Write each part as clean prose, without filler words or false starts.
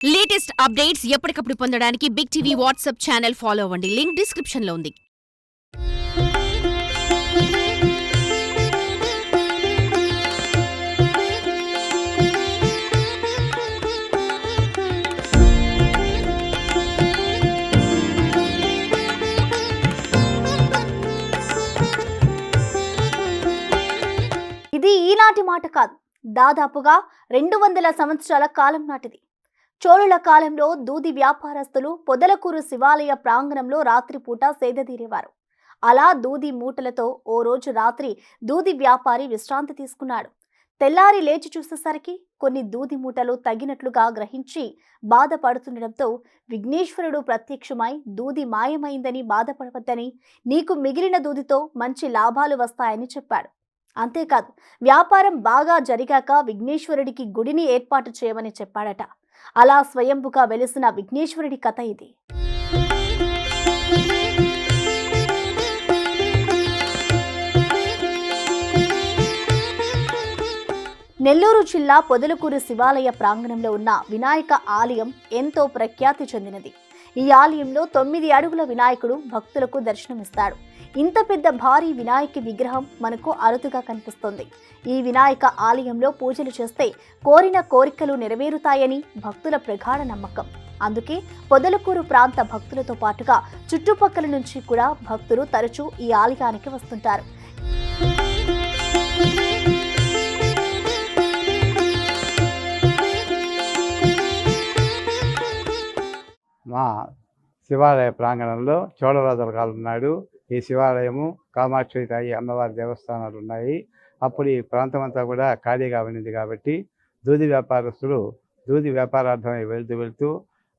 Latest updates ఎప్పటికప్పుడు పొందడానికి Big TV WhatsApp channel follow అవ్వండి. లింక్ డిస్క్రిప్షన్లో ఉంది. ఇది ఈనాటి మాట కాదు, దాదాపుగా 200 సంవత్సరాల కాలం నాటిది. చోళుల కాలంలో దూది వ్యాపారస్తులు పొదలకూరు శివాలయ ప్రాంగణంలో రాత్రిపూట సేదతీరేవారు. అలా దూది మూటలతో ఓ రోజు రాత్రి దూది వ్యాపారి విశ్రాంతి తీసుకున్నాడు. తెల్లారి లేచి చూసేసరికి కొన్ని దూది మూటలు తగినట్లుగా గ్రహించి బాధపడుతుండటంతో విఘ్నేశ్వరుడు ప్రత్యక్షమై దూది మాయమైందని బాధపడవద్దని, నీకు మిగిలిన దూదితో మంచి లాభాలు వస్తాయని చెప్పాడు. అంతేకాదు, వ్యాపారం బాగా జరిగాక విఘ్నేశ్వరుడికి గుడిని ఏర్పాటు చేయమని చెప్పాడట. అలా స్వయంభుగా వెలిసిన విఘ్నేశ్వరుడి కథ ఇది. నెల్లూరు జిల్లా పొదలకూరు శివాలయ ప్రాంగణంలో ఉన్న వినాయక ఆలయం ఎంతో ప్రఖ్యాతి చెందినది. ఈ ఆలయంలో 9 అడుగుల వినాయకుడు భక్తులకు దర్శనమిస్తాడు. ఇంత పెద్ద భారీ వినాయక విగ్రహం మనకు అరుదుగా కనిపిస్తుంది. ఈ వినాయక ఆలయంలో పూజలు చేస్తే కోరిన కోరికలు నెరవేరుతాయని భక్తుల ప్రగాఢ నమ్మకం. అందుకే పొదలకూరు ప్రాంత భక్తులతో పాటుగా చుట్టుపక్కల నుంచి కూడా భక్తులు తరచూ ఈ ఆలయానికి వస్తుంటారు. మా శివాలయ ప్రాంగణంలో చోళరాజుల కాలం నాడు ఈ శివాలయము, కామాక్షి తాయి అమ్మవారి దేవస్థానాలు ఉన్నాయి. అప్పుడు ఈ ప్రాంతం అంతా కూడా ఖాళీగా ఉన్నింది కాబట్టి దూది వ్యాపారస్తులు దూది వ్యాపారార్థమై వెళ్తూ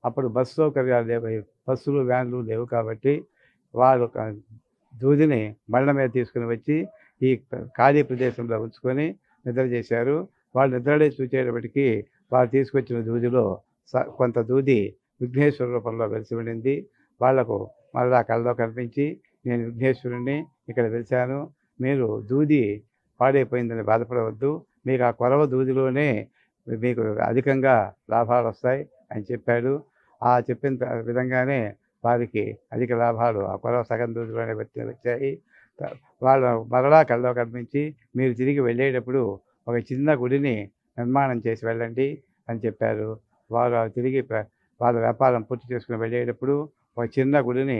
అప్పుడు బస్సు సౌకర్యాలు లేవు, బస్సులు వ్యాన్లు లేవు కాబట్టి వాళ్ళు దూదిని బండ్ల మీద తీసుకుని వచ్చి ఈ ఖాళీ ప్రదేశంలో ఉంచుకొని నిద్ర చేశారు. వాళ్ళు నిద్రలే చూసేటప్పటికీ వాళ్ళు తీసుకొచ్చిన దూదిలో కొంత దూది విఘ్నేశ్వర రూపంలో వెలిసి ఉండింది. వాళ్లకు మళ్ళా కళ్ళలో కనిపించి, నేను విఘ్నేశ్వరుణ్ణి ఇక్కడ వెలిశాను, మీరు దూది పాడైపోయిందని బాధపడవద్దు, మీకు ఆ కొరవ దూదిలోనే మీకు అధికంగా లాభాలు వస్తాయి అని చెప్పాడు. ఆ చెప్పిన విధంగానే వారికి అధిక లాభాలు ఆ కొరవ సగం దూదిలోనే వచ్చాయి. వాళ్ళు మరలా కళ్ళలో కనిపించి, మీరు తిరిగి వెళ్ళేటప్పుడు ఒక చిన్న గుడిని నిర్మాణం చేసి వెళ్ళండి అని చెప్పారు. వారు తిరిగి వాళ్ళ వ్యాపారం పూర్తి చేసుకుని వెళ్ళేటప్పుడు ఒక చిన్న గుడిని,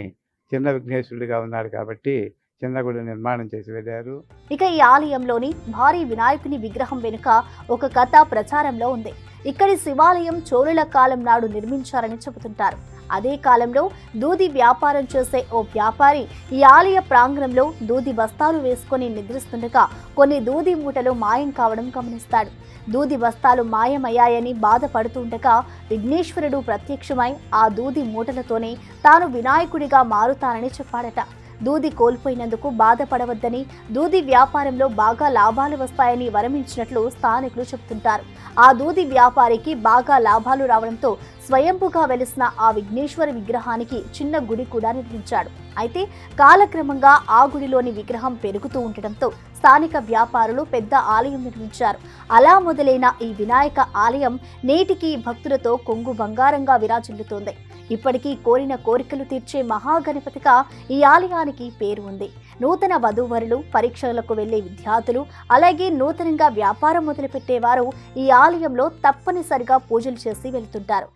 చిన్న విఘ్నేశ్వరుడిగా ఉన్నాడు కాబట్టి చిన్న గుడి నిర్మాణం చేసి వెళ్ళారు. ఇక ఈ ఆలయంలోని భారీ వినాయకుని విగ్రహం వెనుక ఒక కథ ప్రచారంలో ఉంది. ఇక్కడి శివాలయం చోళుల కాలం నాడు నిర్మించారని చెబుతుంటారు. అదే కాలంలో దూది వ్యాపారం చేసే ఓ వ్యాపారి ఈ ఆలయ ప్రాంగణంలో దూది బస్తాలు వేసుకొని నిద్రిస్తుండగా కొన్ని దూది మూటలు మాయం కావడం గమనిస్తాడు. దూది బస్తాలు మాయమయ్యాయని బాధపడుతుండగా విఘ్నేశ్వరుడు ప్రత్యక్షమై ఆ దూది మూటలతోనే తాను వినాయకుడిగా మారుతానని చెప్పాడట. దూది కోల్పోయినందుకు బాధపడవద్దని, దూది వ్యాపారంలో బాగా లాభాలు వస్తాయని వరమించినట్లు స్థానికులు చెబుతుంటారు. ఆ దూది వ్యాపారికి బాగా లాభాలు రావడంతో స్వయంభుగా వెలిసిన ఆ విఘ్నేశ్వర విగ్రహానికి చిన్న గుడి కూడా నిర్మించాడు. అయితే కాలక్రమంగా ఆ గుడిలోని విగ్రహం పెరుగుతూ ఉండటంతో స్థానిక వ్యాపారులు పెద్ద ఆలయం నిర్మించారు. అలా మొదలైన ఈ వినాయక ఆలయం నేటికి భక్తులతో కొంగు బంగారంగా విరాజిల్లుతోంది. ఇప్పటికీ కోరిన కోరికలు తీర్చే మహాగణపతిగా ఈ ఆలయానికి పేరు ఉంది. నూతన వధూవరులు, పరీక్షలకు వెళ్లే విద్యార్థులు, అలాగే నూతనంగా వ్యాపారం మొదలుపెట్టేవారు ఈ ఆలయంలో తప్పనిసరిగా పూజలు చేసి వెళ్తుంటారు.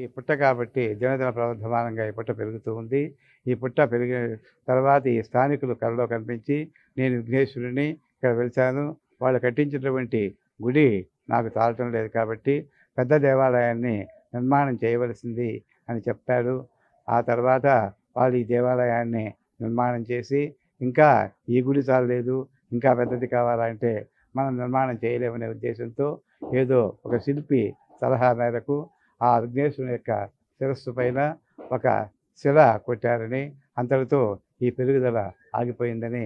ఈ పుట్ట కాబట్టి దినదిన ప్రవర్ధమానంగా ఈ పుట్ట పెరుగుతూ ఉంది. ఈ పుట్ట పెరిగిన తర్వాత ఈ స్థానికులు కళ్ళలో కనిపించి, నేను విఘ్నేశ్వరుని ఇక్కడ వెలిశాను, వాళ్ళు కట్టించినటువంటి గుడి నాకు చాలటం లేదు కాబట్టి పెద్ద దేవాలయాన్ని నిర్మాణం చేయవలసింది అని చెప్పాడు. ఆ తర్వాత వాళ్ళు ఈ దేవాలయాన్ని నిర్మాణం చేసి, ఇంకా ఈ గుడి చాలలేదు, ఇంకా పెద్దది కావాలంటే మనం నిర్మాణం చేయలేమనే ఉద్దేశంతో ఏదో ఒక శిల్పి సలహా మేరకు ఆ విఘ్నేశ్వరుని యొక్క శిరస్సు పైన ఒక శిల కొట్టారని, అంతటితో ఈ పెరుగుదల ఆగిపోయిందని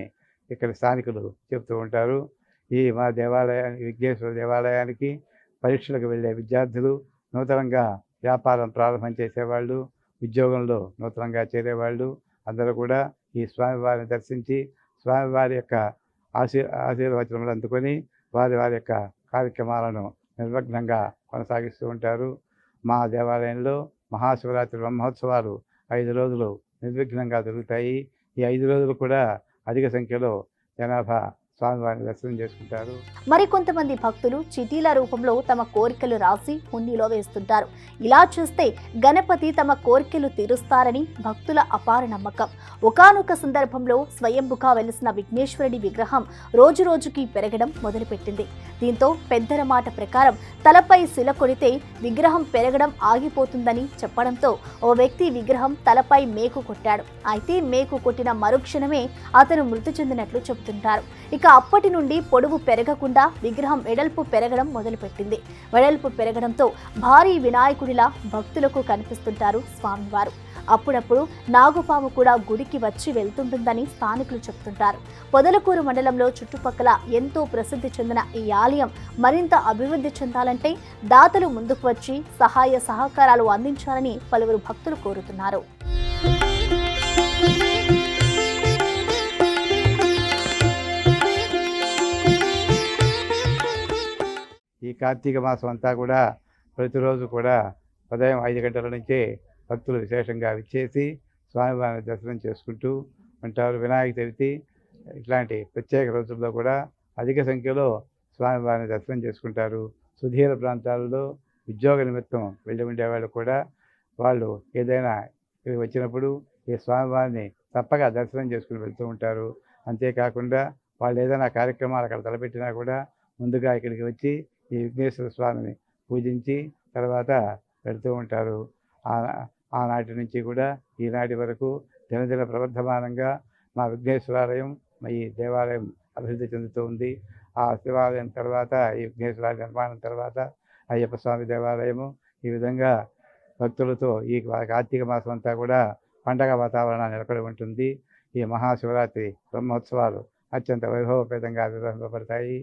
ఇక్కడ స్థానికులు చెప్తూ ఉంటారు. ఈ మా విఘ్నేశ్వర దేవాలయానికి పరీక్షలకు వెళ్ళే విద్యార్థులు, నూతనంగా వ్యాపారం ప్రారంభం చేసేవాళ్ళు, ఉద్యోగంలో నూతనంగా చేరేవాళ్ళు అందరూ కూడా ఈ స్వామివారిని దర్శించి స్వామివారి యొక్క ఆశీర్వచనములు అందుకొని వారి యొక్క కార్యక్రమాలను నిర్విఘ్నంగా కొనసాగిస్తూ ఉంటారు. మా దేవాలయంలో మహాశివరాత్రి బ్రహ్మోత్సవాలు 5 రోజులు నిర్విఘ్నంగా జరుగుతాయి. ఈ 5 రోజులు కూడా అధిక సంఖ్యలో జనాభా స్వామివారిని దర్శనం చేసుకుంటారు. మరికొంతమంది భక్తులు చిటీల రూపంలో తమ కోరికలు రాసి హుండీలో వేస్తుంటారు. ఇలా చేస్తే గణపతి తమ కోరికలు తీరుస్తారని భక్తుల అపార నమ్మకం. ఒకానొక సందర్భంలో స్వయంభుగా వెలిసిన విఘ్నేశ్వరుడి విగ్రహం రోజురోజుకి పెరగడం మొదలుపెట్టింది. దీంతో పెద్దల మాట ప్రకారం తలపై శిల కొడితే విగ్రహం పెరగడం ఆగిపోతుందని చెప్పడంతో ఓ వ్యక్తి విగ్రహం తలపై మేకు కొట్టాడు. అయితే మేకు కొట్టిన మరుక్షణమే అతను మృతి చెందినట్లు చెబుతుంటారు. ఇక అప్పటి నుండి పొడవు పెరగకుండా విగ్రహం వెడల్పు పెరగడం మొదలుపెట్టింది. వెడల్పు పెరగడంతో భారీ వినాయకుడిలా భక్తులకు కనిపిస్తుంటారు స్వామివారు. అప్పుడప్పుడు నాగుపాము కూడా గుడికి వచ్చి వెళ్తుంటుందని స్థానికులు చెబుతుంటారు. పొదలకూరు మండలంలో చుట్టుపక్కల ఎంతో ప్రసిద్ధి చెందిన ఈ ఆలయం మరింత అభివృద్ధి చెందాలంటే దాతలు ముందుకు వచ్చి సహాయ సహకారాలు అందించాలని పలువురు భక్తులు కోరుతున్నారు. ఈ కార్తీక మాసం అంతా కూడా ప్రతిరోజు కూడా ఉదయం 5 గంటల నుంచే భక్తులు విశేషంగా విచ్చేసి స్వామివారిని దర్శనం చేసుకుంటూ ఉంటారు. వినాయక చవితి ఇట్లాంటి ప్రత్యేక రోజుల్లో కూడా అధిక సంఖ్యలో స్వామివారిని దర్శనం చేసుకుంటారు. సుదూర ప్రాంతాలలో ఉద్యోగ నిమిత్తం వెళ్ళి ఉండేవాళ్ళు కూడా వాళ్ళు ఏదైనా ఇక్కడికి వచ్చినప్పుడు ఈ స్వామివారిని తప్పగా దర్శనం చేసుకుని వెళ్తూ ఉంటారు. అంతేకాకుండా వాళ్ళు ఏదైనా కార్యక్రమాలు అక్కడ తలపెట్టినా కూడా ముందుగా ఇక్కడికి వచ్చి ఈ విఘ్నేశ్వర స్వామిని పూజించి తర్వాత వెళ్తూ ఉంటారు. ఆనాటి నుంచి కూడా ఈనాటి వరకు దినదిన ప్రవర్ధమానంగా మా విఘ్నేశ్వరాలయం ఈ దేవాలయం అభివృద్ధి చెందుతూ ఉంది. ఆ శివాలయం తర్వాత ఈ విఘ్నేశ్వరాలయం నిర్మాణం తర్వాత అయ్యప్ప స్వామి దేవాలయము ఈ విధంగా భక్తులతో ఈ కార్తీక మాసం అంతా కూడా పండగ వాతావరణాన్ని నెలకొని ఉంటుంది. ఈ మహాశివరాత్రి బ్రహ్మోత్సవాలు అత్యంత వైభవపేతంగా నిర్వహింపబడతాయి.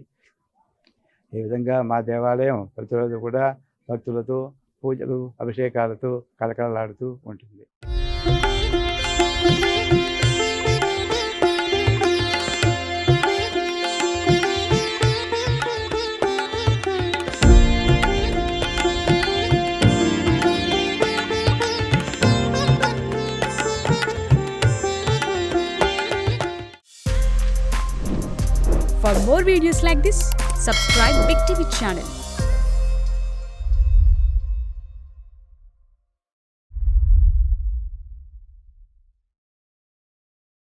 ఈ విధంగా మా దేవాలయం ప్రతిరోజు కూడా భక్తులతో పూజలు అభిషేకాలతో కలకలలాడుతూ ఉంటుంది. For more videos like this, subscribe Big TV channel.